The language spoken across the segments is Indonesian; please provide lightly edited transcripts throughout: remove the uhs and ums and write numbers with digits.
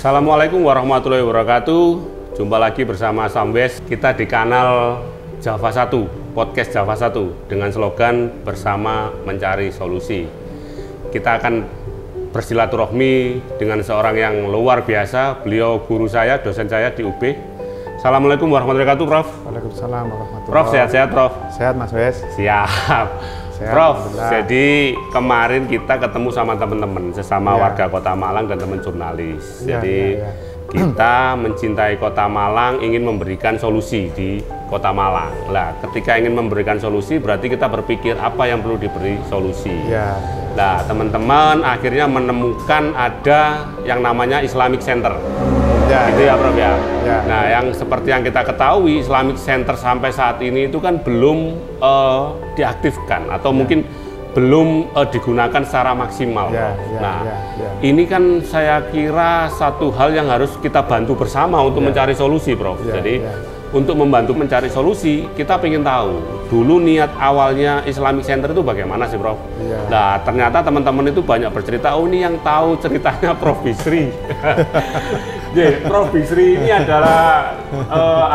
Assalamualaikum warahmatullahi wabarakatuh. Jumpa lagi bersama Samwes. Kita di kanal Java 1, podcast Java 1 dengan slogan bersama mencari solusi. Kita akan bersilaturahmi dengan seorang yang luar biasa. Beliau guru saya, dosen saya di UB. Assalamualaikum warahmatullahi wabarakatuh, Prof. Waalaikumsalam warahmatullahi wabarakatuh. Prof, sehat-sehat, Prof? Sehat, Mas Wes. Siap. Sehat, Prof, jadi kemarin kita ketemu sama teman-teman sesama warga Kota Malang dan teman jurnalis. Jadi kita mencintai Kota Malang, ingin memberikan solusi di Kota Malang. Nah, ketika ingin memberikan solusi, berarti kita berpikir apa yang perlu diberi solusi. Nah, teman-teman akhirnya menemukan ada yang namanya Islamic Center. Gitu ya, Prof ya. Nah, yang seperti yang kita ketahui, Islamic Center sampai saat ini itu kan belum diaktifkan atau mungkin belum digunakan secara maksimal. Ini kan saya kira satu hal yang harus kita bantu bersama untuk mencari solusi, Prof. Jadi untuk membantu mencari solusi, kita ingin tahu dulu niat awalnya Islamic Center itu bagaimana sih, Prof? Nah, ternyata teman-teman itu banyak bercerita, oh ini yang tahu ceritanya Prof Bisri. Prof Bisri ini adalah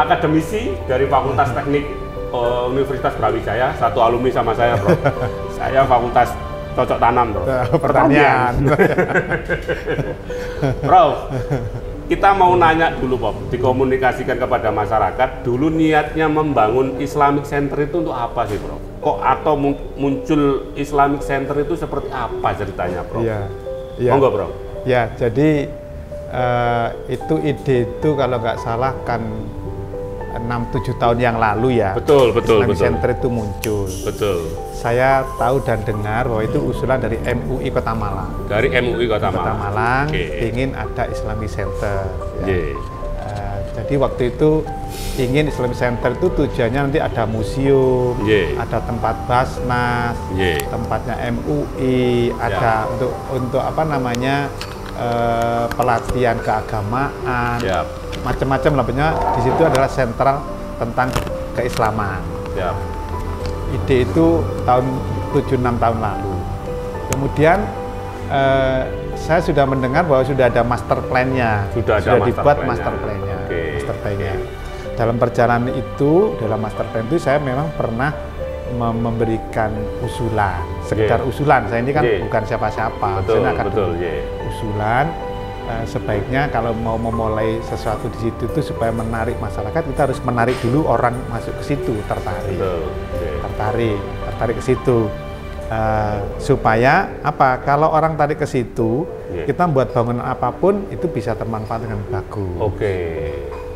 akademisi dari Fakultas Teknik Universitas Brawijaya, satu alumni sama saya, Prof. Saya Fakultas Cocok Tanam, Prof. Pertanian. Prof, kita mau nanya dulu, Prof, dikomunikasikan kepada masyarakat, dulu niatnya membangun Islamic Center itu untuk apa sih, Prof? Kok atau muncul Islamic Center itu seperti apa ceritanya, Prof? Monggo, Prof. Ya, jadi itu ide itu kalau nggak salah kan 6-7 tahun yang lalu ya. Betul. Islamic Center itu muncul. Betul. Saya tahu dan dengar bahwa itu usulan dari MUI Kota Malang. Dari MUI Kota Malang. Ingin ada Islamic Center. Jadi waktu itu ingin Islamic Center itu tujuannya nanti ada museum, ada tempat Basnas, tempatnya MUI, ada untuk apa namanya pelatihan keagamaan, macam-macam lah. Di situ adalah sentral tentang keislaman. Ide itu tahun 7-6 tahun lalu. Kemudian saya sudah mendengar bahwa sudah ada master plan-nya, sudah dibuat master plan-nya. Dalam perjalanan itu, dalam master plan itu saya memang pernah memberikan usulan, sekedar usulan. Saya ini kan bukan siapa-siapa, saya akan usulan. Sebaiknya kalau mau memulai sesuatu di situ itu supaya menarik masyarakat, kita harus menarik dulu orang masuk ke situ, tertarik ke situ. Supaya apa? Kalau orang tarik ke situ, kita buat bangunan apapun itu bisa termanfaat dengan bagus.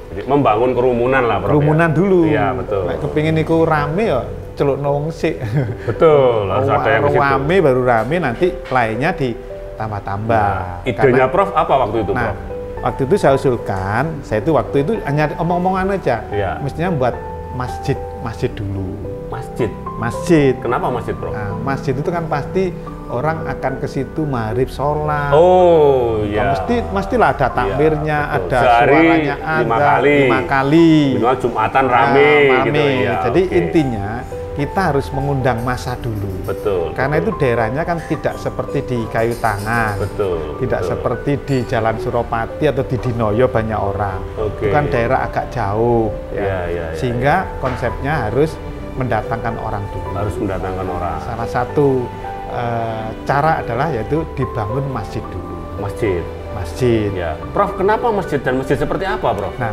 Jadi membangun kerumunan lah, Prof. Kerumunan dulu. Iya, betul. Nek kepingin niku rame ya celuk nong sik. Betul, harus ada yang rame baru rame, nanti lainnya ditambah-tambah. Idenya Prof apa waktu itu, Prof? Waktu itu saya usulkan, waktu itu hanya omong-omongan aja. Mestinya buat masjid dulu. Masjid. Kenapa masjid, Prof? Nah, masjid itu kan pasti orang akan ke situ maghrib sholat. Mestilah ada takbirnya, ada suaranya, ada 5 kali. Minimal Jumatan rame. Gitu. Jadi intinya kita harus mengundang massa dulu. Karena itu daerahnya kan tidak seperti di Kayu Tangan. Tidak seperti di Jalan Suropati atau di Dinoyo banyak orang. Itu kan daerah agak jauh. Sehingga konsepnya harus mendatangkan orang dulu. Salah satu cara adalah yaitu dibangun masjid dulu. Masjid. Prof, kenapa masjid dan masjid seperti apa, Prof? Nah,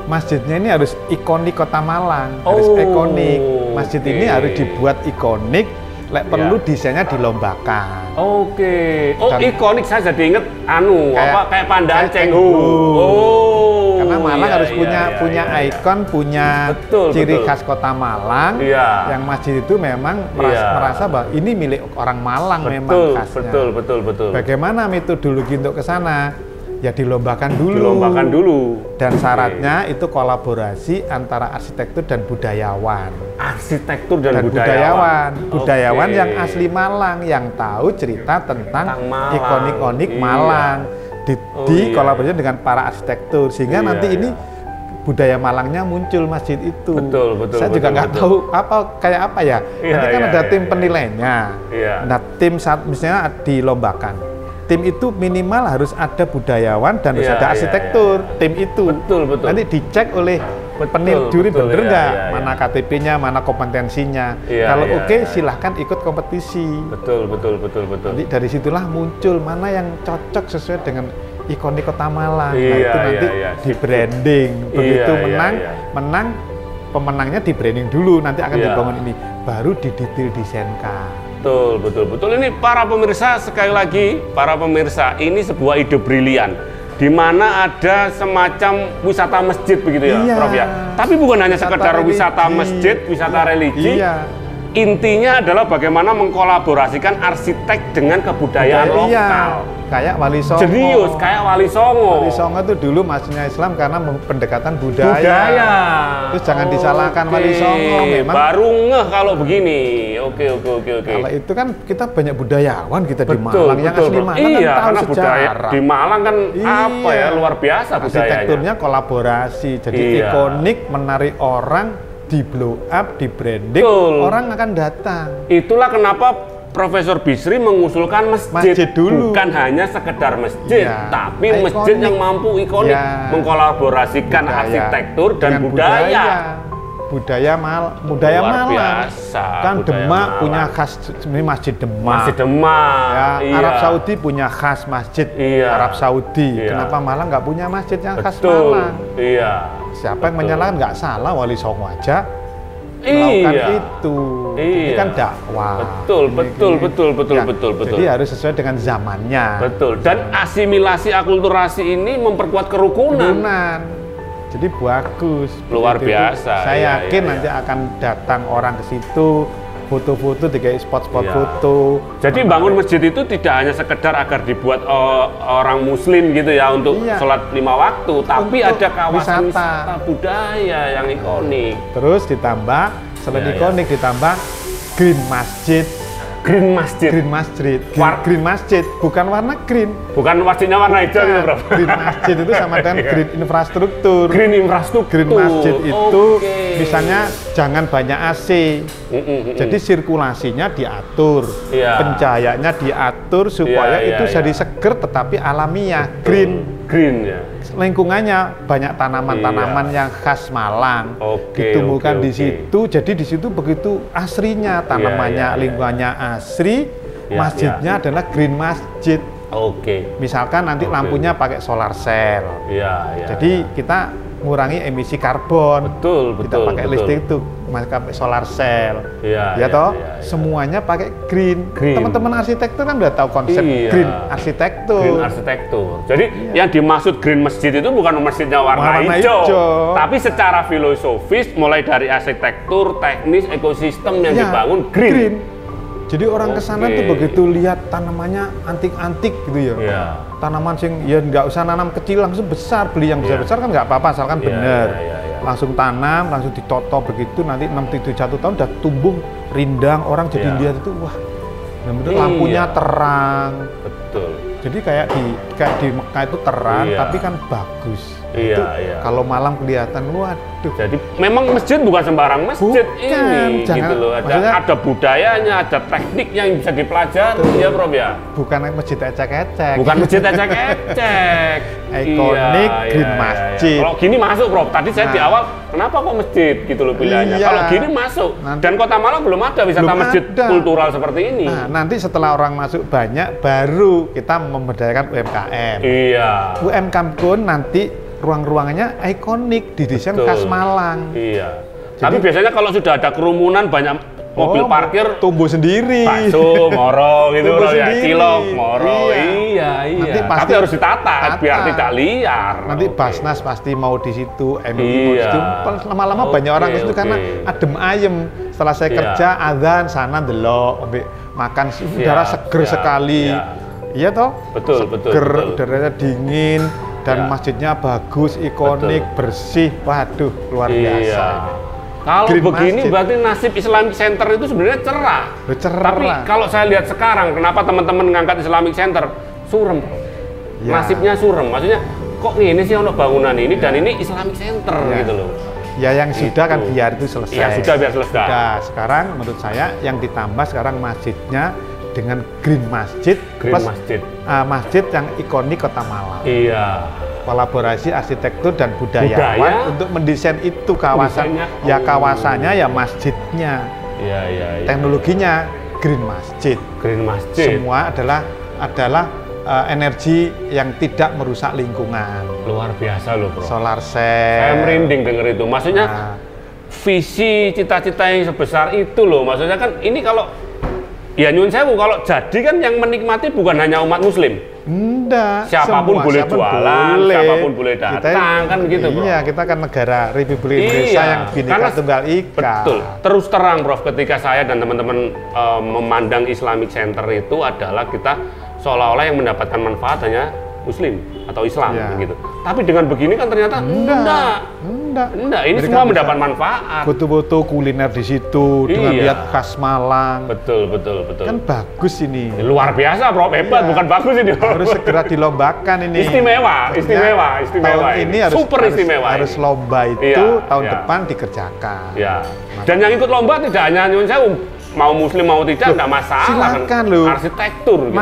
masjidnya ini harus ikonik Kota Malang, harus ikonik. Masjid ini harus dibuat ikonik. Perlu desainnya dilombakan. Ikonik, saya jadi inget kayak Pandaan Cengho. Karena Malang harus punya ikon, punya ciri khas Kota Malang. Yang masjid itu memang merasa bahwa ini milik orang Malang, memang khasnya. Betul. Bagaimana metodologi untuk ke sana? Ya dilombakan dulu. Dan syaratnya itu kolaborasi antara arsitektur dan budayawan. Budayawan yang asli Malang, yang tahu cerita tentang ikonik Malang. Dikolaborasi dengan para arsitektur, sehingga nanti ini budaya Malangnya muncul masjid itu. Saya juga nggak tahu kayak apa ya. Nanti kan ada tim penilainya. Nah, tim misalnya dilombakan. tim itu minimal harus ada budayawan dan harus ada arsitektur tim itu. Betul. Nanti dicek oleh juri bener nggak, mana KTP-nya, mana kompetensinya. Kalau oke, silahkan ikut kompetisi. Betul. Nanti dari situlah muncul mana yang cocok sesuai dengan ikonik Kota Malang. Nah itu nanti di branding. Begitu menang, pemenangnya di branding dulu. Nanti akan dibangun ini, baru didetail desainkan. Betul. Ini para pemirsa, sekali lagi para pemirsa, ini sebuah ide brilian di mana ada semacam wisata masjid begitu ya, Prof ya. Tapi bukan hanya sekedar wisata masjid, wisata religi. Intinya adalah bagaimana mengkolaborasikan arsitek dengan kebudayaan lokal. Kayak Wali Songo. Serius, kayak Wali Songo. Wali Songo itu dulu masuknya Islam karena pendekatan budaya. Terus jangan disalahkan Wali Songo. Memang baru ngeh kalau begini. Oke. Kalau itu kan kita banyak budayawan kita di Malang yang asli Malang kan tahu karena sejarah. Budaya di Malang kan apa ya, luar biasa budayanya. Arsitekturnya kolaborasi. Jadi ikonik, menarik orang, di blow up, di branding, orang akan datang. Itulah kenapa Profesor Bisri mengusulkan masjid dulu. Bukan hanya sekedar masjid, tapi masjid yang mampu ikonik, mengkolaborasikan arsitektur dan budaya. Budaya Malang. Biasa. Kan Demak punya khas, ini Masjid Demak. Arab Saudi punya khas masjid Arab Saudi. Kenapa Malang nggak punya masjid yang khas Malang? Siapa yang menyalahkan? Nggak salah, Wali Songo aja melakukan itu. Ini kan dakwah. Betul. Jadi harus sesuai dengan zamannya. Betul. Dan asimilasi akulturasi ini memperkuat kerukunan. Jadi bagus. Luar biasa. Saya yakin nanti akan datang orang ke situ, foto-foto, dikai spot-spot foto. Jadi bangun masjid itu tidak hanya sekedar agar dibuat orang muslim gitu ya untuk sholat 5 waktu, tapi untuk ada kawasan wisata budaya yang ikonik. Terus ditambah, selain ikonik ditambah green masjid. Green masjid, bukan warna green. Bukan masjidnya warna hijau gitu, Bro. Green masjid itu sama dengan green infrastruktur. Green masjid itu misalnya jangan banyak AC. Jadi sirkulasinya diatur, pencahayaannya diatur supaya itu jadi seger tetapi alamiah. Green ya. Lingkungannya banyak tanaman-tanaman yang khas Malang, ditumbuhkan di situ. Jadi di situ begitu asrinya tanamannya, lingkungannya asri. Masjidnya adalah green masjid. Misalkan nanti lampunya pakai solar cell. Jadi kita mengurangi emisi karbon. Kita pakai listrik itu pakai solar cell. Semuanya pakai green. Teman-teman arsitektur kan udah tahu konsep green arsitektur. Jadi yang dimaksud green masjid itu bukan masjidnya warna hijau, tapi secara filosofis mulai dari arsitektur, teknis, ekosistem yang dibangun green. Jadi orang kesana tuh begitu lihat tanamannya antik-antik gitu ya. Tanaman sing nggak usah nanam kecil, langsung besar. Beli yang besar-besar kan nggak apa-apa, asalkan bener. Langsung tanam, langsung ditoto begitu, nanti 6-7 tahun udah tumbuh rindang. Orang jadi lihat itu, wah, lampunya terang. Jadi kayak di Mekah itu terang, tapi kan bagus. Kalau Malang kelihatan, waduh. Jadi memang masjid bukan sembarang masjid ini, gitu loh. Ada budayanya, ada tekniknya yang bisa dipelajari, ya Prof ya. Bukan masjid ecek-ecek. Ikonik green masjid. Kalau gini masuk, Prof. Tadi saya di awal, kenapa kok masjid gitu loh pilihannya. Kalau gini masuk. Dan Kota Malang belum ada wisata masjid kultural seperti ini. Nah, nanti setelah orang masuk banyak, baru kita memberdayakan UMKM. UMKM pun nanti ruang-ruangannya ikonik, didesain khas Malang. Tapi biasanya kalau sudah ada kerumunan banyak mobil parkir tumbuh sendiri. Bakso, moro gitu loh ya, cilok, moro. Nanti pasti harus ditata biar tidak liar. Nanti Basnas pasti mau di situ, MUI mau di situ. Lama-lama banyak orang di situ karena adem ayem. Setelah saya kerja, azan sana delok, makan udara seger sekali. Iya toh? Betul. Udaranya dingin. Dan masjidnya bagus, ikonik, bersih, waduh luar biasa. Kalau begini berarti nasib Islamic Center itu sebenarnya cerah. Tapi kalau saya lihat sekarang, kenapa teman-teman ngangkat Islamic Center? Surem. Nasibnya surem, maksudnya kok ini sih untuk bangunan ini dan ini Islamic Center gitu loh. Ya yang sudah kan biar itu selesai. Ya sudah biar selesai. Sekarang menurut saya yang ditambah sekarang masjidnya dengan Green Masjid, Green Masjid, masjid yang ikonik Kota Malang. Iya. Kolaborasi arsitektur dan budayawan untuk mendesain itu kawasan. Ya kawasannya ya masjidnya. Iya. Teknologinya Green Masjid. Green Masjid. Semua adalah energi yang tidak merusak lingkungan. Luar biasa loh, Bro. Solar cell. Saya merinding denger itu. Maksudnya visi cita-cita yang sebesar itu loh. Maksudnya kan ini kalau ya nyun sewu, kalau jadi kan yang menikmati bukan hanya umat muslim. Enggak. Siapapun boleh jualan, siapapun boleh datang, kan begitu, Bro. Iya, kita kan negara Republik Indonesia yang Bhinneka Tunggal Ika. Betul. Terus terang, Prof, ketika saya dan teman-teman memandang Islamic Center itu adalah kita seolah-olah yang mendapatkan manfaat hanya muslim atau Islam gitu. Tapi dengan begini kan ternyata enggak. Ini mereka semua mendapat manfaat. Foto-foto kuliner di situ dengan lihat khas Malang. Betul. Kan bagus ini. Luar biasa, Bro. Hebat, bukan bagus ini. Harus segera dilombakan ini. Istimewa. Tahun ini super istimewa. Harus lomba itu tahun depan dikerjakan. Iya. Dan yang ikut lomba tidak hanya nyun sewu, mau muslim mau tidak enggak masalah. Silakan loh. Arsitektur gitu.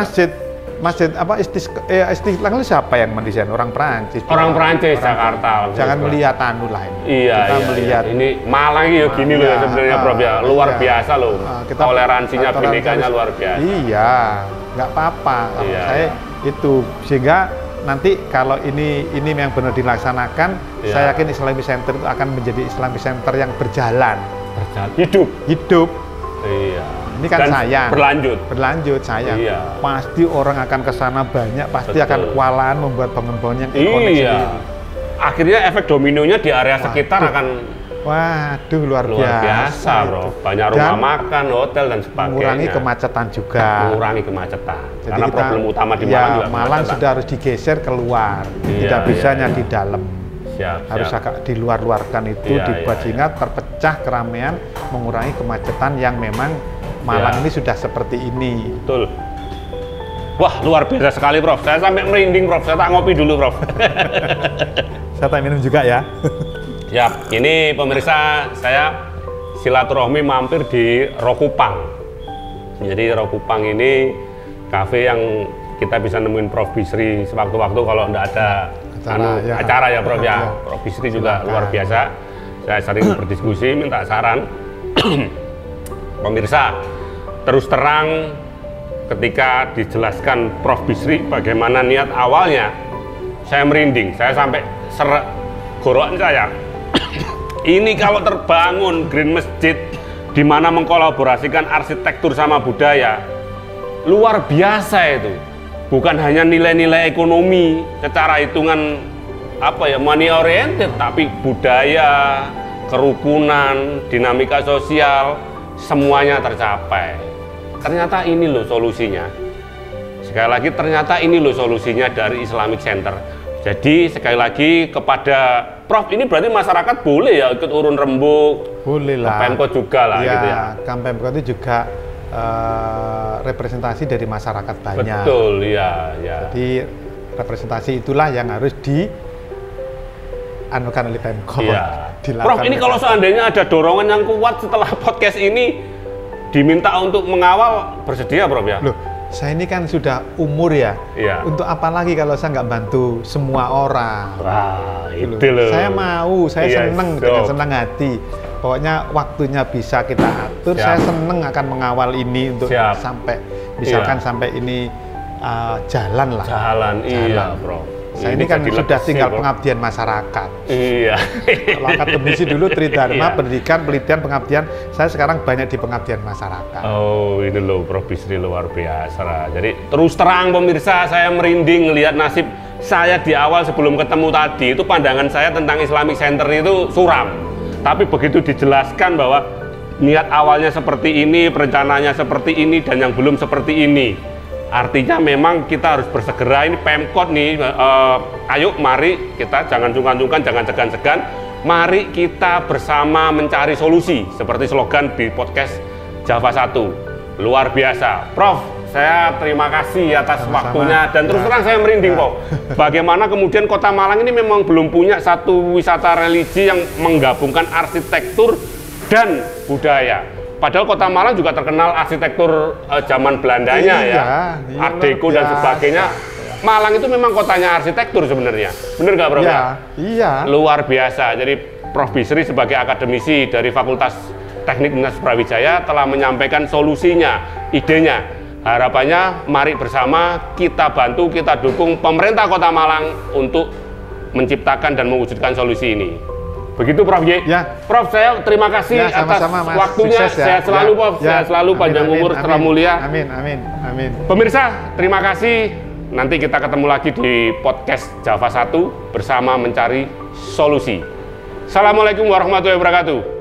Masjid apa Istiqlal siapa yang mendesain? Orang Prancis. Orang Prancis Jakarta. Jangan melihat anu lah ini. Iya. Kita melihat ini Malang ya gini loh sebenarnya, Prof ya. Luar biasa loh. Toleransinya, binekanya luar biasa. Iya, nggak apa-apa. Saya itu sehingga nanti kalau ini yang benar dilaksanakan, saya yakin Islamic Center itu akan menjadi Islamic Center yang berjalan. Hidup. Iya. Ini kan sayang. Berlanjut sayang. Iya. Pasti orang akan ke sana banyak, pasti akan kewalahan membuat bangunan yang ikonik sendiri. Akhirnya efek dominonya di area sekitar akan luar biasa, Bro. Banyak rumah makan, hotel dan sebagainya. Mengurangi kemacetan juga. Jadi karena problem utama di Malang juga Malang sudah harus digeser keluar. Tidak bisanya di dalam. Harus agak diluar-luarkan itu, dibuat sehingga terpecah keramaian, mengurangi kemacetan yang memang Malang ini sudah seperti ini. Betul. Wah, luar biasa sekali, Prof. Saya sampai merinding, Prof. Saya tak ngopi dulu, Prof. Saya tak minum juga ya. Ya, ini pemirsa, saya silaturahmi mampir di Rokupang. Jadi Rokupang ini kafe yang kita bisa nemuin Prof Bisri sewaktu-waktu kalau enggak ada acara ya, Prof ya. Prof Bisri juga luar biasa. Saya sering berdiskusi, minta saran. Pemirsa, terus terang ketika dijelaskan Prof Bisri bagaimana niat awalnya, saya merinding, saya sampai serak gorokan saya. Ini kalau terbangun Green Masjid di mana mengkolaborasikan arsitektur sama budaya, luar biasa itu. Bukan hanya nilai-nilai ekonomi secara hitungan money oriented, tapi budaya, kerukunan, dinamika sosial, semuanya tercapai. Ternyata ini loh solusinya. Sekali lagi ternyata ini loh solusinya dari Islamic Center. Jadi sekali lagi kepada Prof, ini berarti masyarakat boleh ya ikut urun rembuk? Boleh lah. Pemkot juga lah gitu ya. Pemkot itu juga representasi dari masyarakat banyak. Betul, iya. Jadi representasi itulah yang harus dianukan oleh Pemkot. Iya. Prof, ini kalau seandainya ada dorongan yang kuat setelah podcast ini diminta untuk mengawal, bersedia, Prof ya? Loh, saya ini kan sudah umur ya. Iya. Untuk apa lagi kalau saya nggak bantu semua orang? Wah, itu loh. Saya mau, saya seneng dengan senang hati. Pokoknya waktunya bisa kita atur. Saya seneng akan mengawal ini untuk sampai misalkan sampai ini jalan lah. Iya, Bro. Saya ini kan sudah tinggal pengabdian masyarakat. Iya. Kalau akademisi dulu Tridharma, pendidikan, penelitian, pengabdian. Saya sekarang banyak di pengabdian masyarakat. Oh, ini loh Prof Bisri luar biasa. Jadi terus terang pemirsa, saya merinding melihat nasib saya di awal sebelum ketemu tadi. Itu pandangan saya tentang Islamic Center itu suram. Tapi begitu dijelaskan bahwa niat awalnya seperti ini, perencanaannya seperti ini, dan yang belum seperti ini. Artinya memang kita harus bersegera, ini Pemkot nih, ayo mari kita jangan sungkan-sungkan, jangan segan-segan, mari kita bersama mencari solusi, seperti slogan di podcast Java 1, luar biasa. Prof, saya terima kasih atas waktunya, dan terus terang saya merinding, Prof. Bagaimana kemudian Kota Malang ini memang belum punya satu wisata religi yang menggabungkan arsitektur dan budaya. Padahal Kota Malang juga terkenal arsitektur zaman Belandanya ya, Art Deco dan sebagainya. Malang itu memang kotanya arsitektur sebenarnya, bener nggak Prof? Iya. Luar biasa. Jadi Prof Bisri sebagai akademisi dari Fakultas Teknik Universitas Brawijaya telah menyampaikan solusinya, idenya. Harapannya mari bersama kita bantu, kita dukung pemerintah Kota Malang untuk menciptakan dan mewujudkan solusi ini. Begitu Prof Y. Prof, saya terima kasih atas waktunya. Sehat selalu Prof, sehat selalu, panjang umur, sejahtera mulia. Amin. Pemirsa, terima kasih. Nanti kita ketemu lagi di podcast Java 1 bersama mencari solusi. Assalamualaikum warahmatullahi wabarakatuh.